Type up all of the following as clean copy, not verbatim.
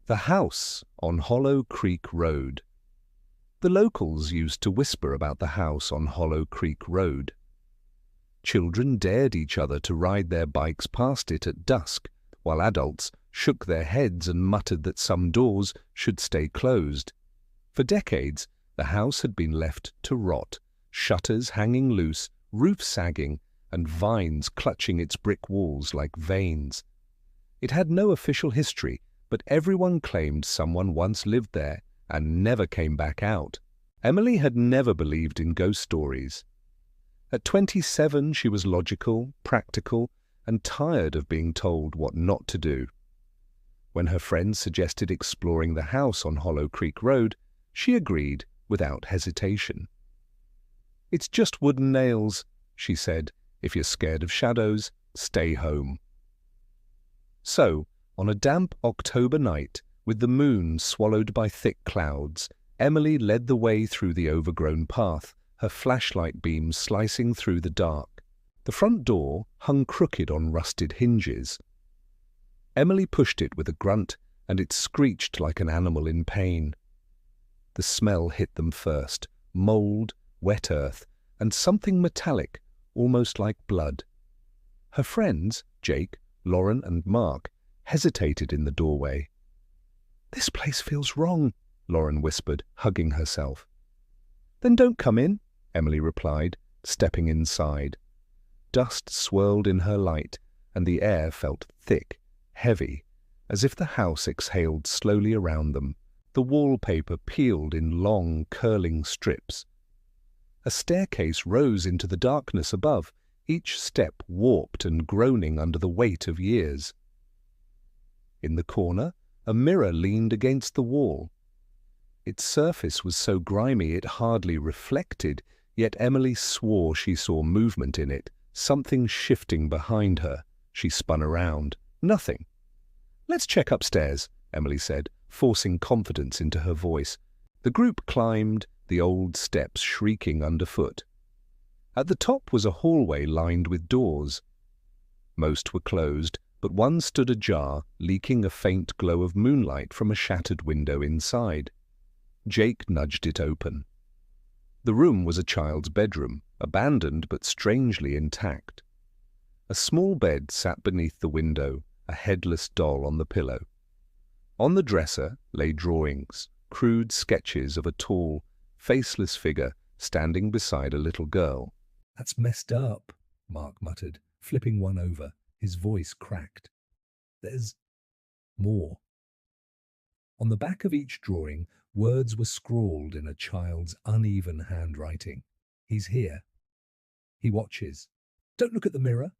The house on Hollow Creek Road. The locals used to whisper about the house on Hollow Creek Road. Children dared each other to ride their bikes past it at dusk, while adults shook their heads and muttered that some doors should stay closed. For decades, the house had been left to rot, shutters hanging loose, roof sagging, and vines clutching its brick walls like veins. It had no official history, but everyone claimed someone once lived there and never came back out. Emily had never believed in ghost stories. At 27, she was logical, practical, and tired of being told what not to do. When her friends suggested exploring the house on Hollow Creek Road, she agreed without hesitation. "It's just wooden nails," she said. "If you're scared of shadows, stay home." So, on a damp October night, with the moon swallowed by thick clouds, Emily led the way through the overgrown path, her flashlight beams slicing through the dark. The front door hung crooked on rusted hinges. Emily pushed it with a grunt, and it screeched like an animal in pain. The smell hit them first, mold, wet earth, and something metallic, almost like blood. Her friends, Jake, Lauren, and Mark, hesitated in the doorway. "This place feels wrong," Lauren whispered, hugging herself. "Then don't come in," Emily replied, stepping inside. Dust swirled in her light, and the air felt thick, heavy, as if the house exhaled slowly around them. The wallpaper peeled in long, curling strips. A staircase rose into the darkness above, each step warped and groaning under the weight of years. In the corner, a mirror leaned against the wall. Its surface was so grimy it hardly reflected, yet Emily swore she saw movement in it, something shifting behind her. She spun around. Nothing. "Let's check upstairs," Emily said, forcing confidence into her voice. The group climbed, the old steps shrieking underfoot. At the top was a hallway lined with doors. Most were closed, but one stood ajar, leaking a faint glow of moonlight from a shattered window inside. Jake nudged it open. The room was a child's bedroom, abandoned but strangely intact. A small bed sat beneath the window, a headless doll on the pillow. On the dresser lay drawings, crude sketches of a tall, faceless figure standing beside a little girl. "That's messed up," Mark muttered, flipping one over. His voice cracked. "There's more." On the back of each drawing, words were scrawled in a child's uneven handwriting. "He's here. He watches. Don't look at the mirror."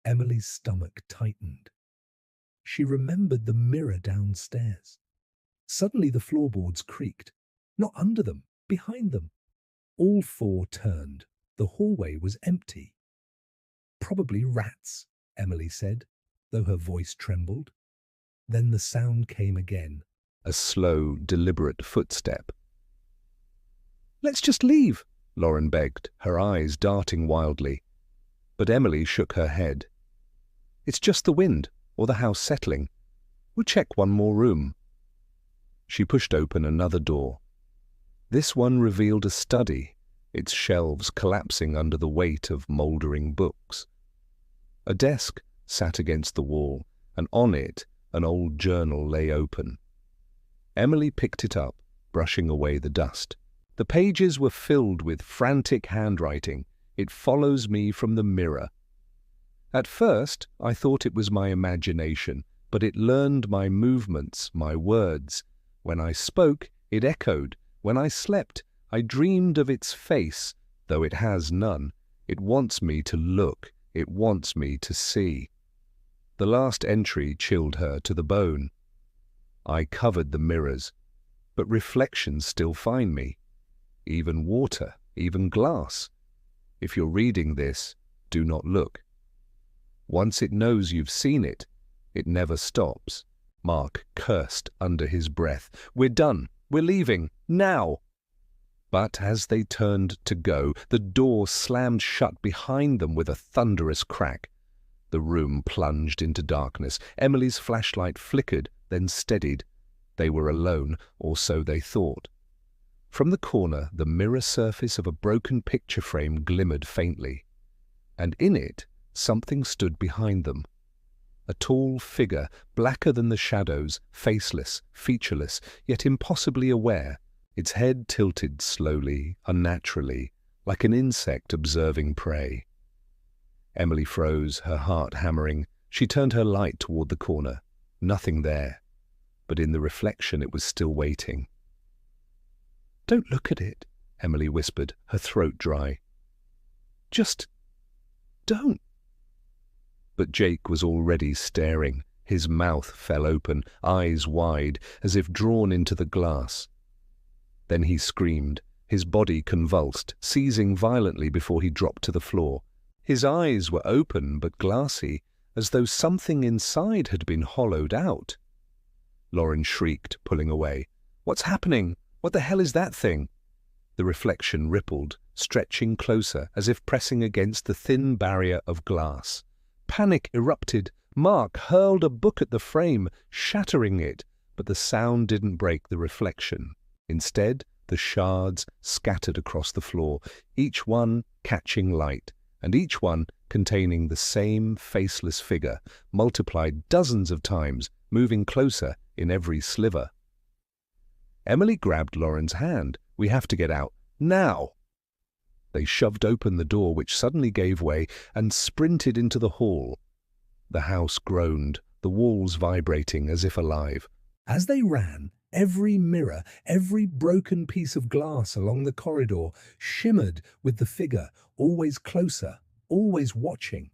Emily's stomach tightened. She remembered the mirror downstairs. Suddenly the floorboards creaked. Not under them, behind them. All four turned. The hallway was empty. "Probably rats," Emily said, though her voice trembled. Then the sound came again, a slow, deliberate footstep. "Let's just leave," Lauren begged, her eyes darting wildly. But Emily shook her head. "It's just the wind, or the house settling. We'll check one more room." She pushed open another door. This one revealed a study, its shelves collapsing under the weight of mouldering books. A desk sat against the wall, and on it an old journal lay open. Emily picked it up, brushing away the dust. The pages were filled with frantic handwriting. "It follows me from the mirror." At first, I thought it was my imagination, but it learned my movements, my words. When I spoke, it echoed. When I slept, I dreamed of its face, though it has none. It wants me to look. It wants me to see. The last entry chilled her to the bone. I covered the mirrors, but reflections still find me. Even water, even glass. If you're reading this, do not look. Once it knows you've seen it, it never stops. Mark cursed under his breath. "We're done. We're leaving. Now!" But as they turned to go, the door slammed shut behind them with a thunderous crack. The room plunged into darkness. Emily's flashlight flickered, then steadied. They were alone, or so they thought. From the corner, the mirror surface of a broken picture frame glimmered faintly, and in it, something stood behind them. A tall figure, blacker than the shadows, faceless, featureless, yet impossibly aware, its head tilted slowly, unnaturally, like an insect observing prey. Emily froze, her heart hammering. She turned her light toward the corner. Nothing there, but in the reflection it was still waiting. "Don't look at it," Emily whispered, her throat dry. "Just don't." But Jake was already staring. His mouth fell open, eyes wide, as if drawn into the glass. Then he screamed, his body convulsed, seizing violently before he dropped to the floor. His eyes were open but glassy, as though something inside had been hollowed out. Lauren shrieked, pulling away. "What's happening? What the hell is that thing?" The reflection rippled, stretching closer, as if pressing against the thin barrier of glass. Panic erupted. Mark hurled a book at the frame, shattering it, but the sound didn't break the reflection. Instead, the shards scattered across the floor, each one catching light, and each one containing the same faceless figure, multiplied dozens of times, moving closer in every sliver. Emily grabbed Lauren's hand. "We have to get out. Now!" They shoved open the door, which suddenly gave way, and sprinted into the hall. The house groaned, the walls vibrating as if alive. As they ran, every mirror, every broken piece of glass along the corridor shimmered with the figure, always closer, always watching.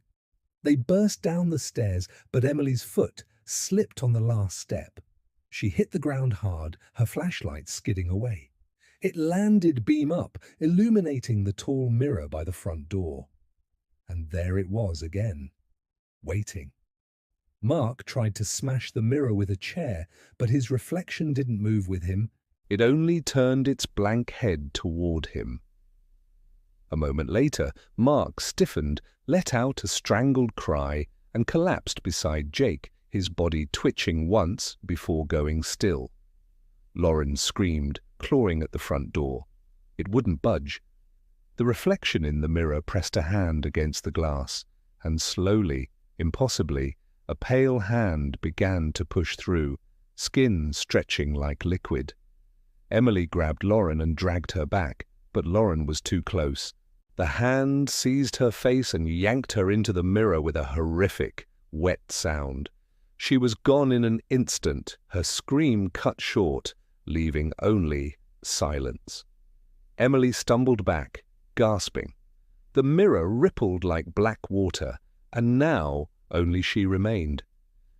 They burst down the stairs, but Emily's foot slipped on the last step. She hit the ground hard, her flashlight skidding away. It landed beam up, illuminating the tall mirror by the front door. And there it was again, waiting. Mark tried to smash the mirror with a chair, but his reflection didn't move with him. It only turned its blank head toward him. A moment later, Mark stiffened, let out a strangled cry, and collapsed beside Jake, his body twitching once before going still. Lauren screamed, clawing at the front door. It wouldn't budge. The reflection in the mirror pressed a hand against the glass, and slowly, impossibly, a pale hand began to push through, skin stretching like liquid. Emily grabbed Lauren and dragged her back, but Lauren was too close. The hand seized her face and yanked her into the mirror with a horrific, wet sound. She was gone in an instant, her scream cut short, leaving only silence. Emily stumbled back, gasping. The mirror rippled like black water, and now only she remained.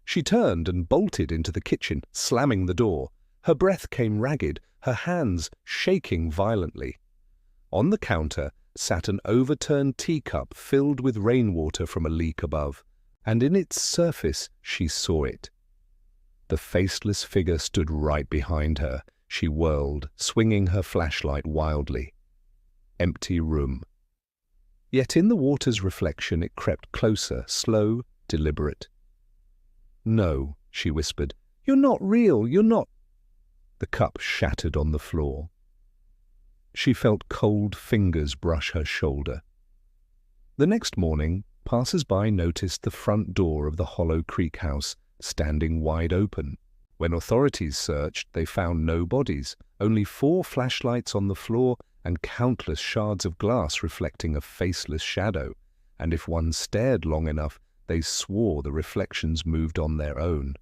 She turned and bolted into the kitchen, slamming the door. Her breath came ragged, her hands shaking violently. On the counter sat an overturned teacup filled with rainwater from a leak above, and in its surface she saw it. The faceless figure stood right behind her. She whirled, swinging her flashlight wildly. Empty room. Yet in the water's reflection it crept closer, slow, deliberate. "No," she whispered. "You're not real, you're not—" The cup shattered on the floor. She felt cold fingers brush her shoulder. The next morning, passers-by noticed the front door of the Hollow Creek house standing wide open. When authorities searched, they found no bodies, only 4 flashlights on the floor and countless shards of glass reflecting a faceless shadow, and if one stared long enough, they swore the reflections moved on their own.